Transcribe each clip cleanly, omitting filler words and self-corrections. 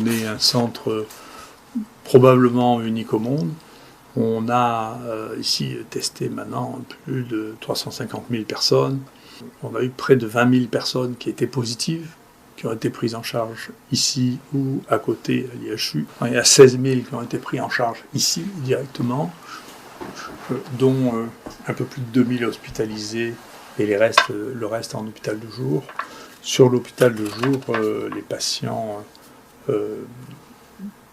On est un centre probablement unique au monde. On a ici testé maintenant plus de 350 000 personnes. On a eu près de 20 000 personnes qui étaient positives, qui ont été prises en charge ici ou à côté à l'IHU. Il y a 16 000 qui ont été pris en charge ici directement, dont un peu plus de 2 000 hospitalisés et le reste en hôpital de jour. Sur l'hôpital de jour, les patients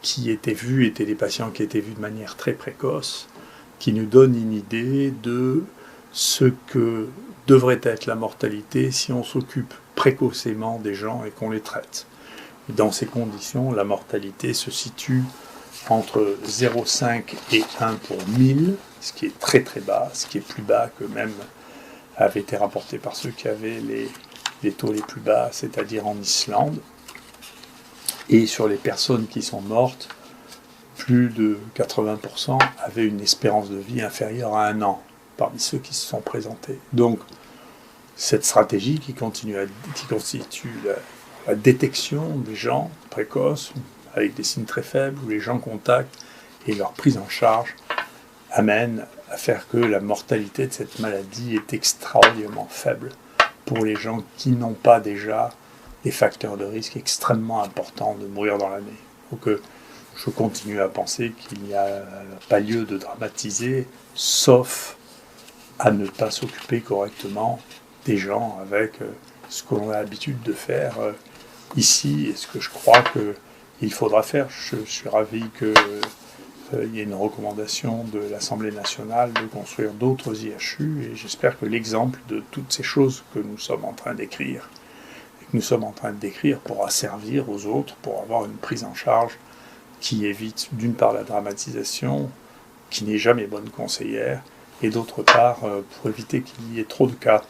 qui étaient vus étaient des patients qui étaient vus de manière très précoce, qui nous donnent une idée de ce que devrait être la mortalité si on s'occupe précocement des gens et qu'on les traite. Et dans ces conditions, la mortalité se situe entre 0,5 et 1 pour 1000, ce qui est très très bas, ce qui est plus bas que même avait été rapporté par ceux qui avaient les taux les plus bas, c'est-à-dire en Islande. Et sur les personnes qui sont mortes, plus de 80% avaient une espérance de vie inférieure à 1 an, parmi ceux qui se sont présentés. Donc, cette stratégie qui constitue la détection des gens précoces, avec des signes très faibles, où les gens contactent et leur prise en charge, amène à faire que la mortalité de cette maladie est extraordinairement faible pour les gens qui n'ont pas déjà des facteurs de risque extrêmement importants de mourir dans l'année. Donc je continue à penser qu'il n'y a pas lieu de dramatiser, sauf à ne pas s'occuper correctement des gens avec ce que l'on a l'habitude de faire ici et ce que je crois qu'il faudra faire. Je suis ravi qu'il y ait une recommandation de l'Assemblée nationale de construire d'autres IHU et j'espère que l'exemple de toutes ces choses que nous sommes en train d'écrire pourra servir aux autres pour avoir une prise en charge qui évite d'une part la dramatisation, qui n'est jamais bonne conseillère, et d'autre part pour éviter qu'il y ait trop de cas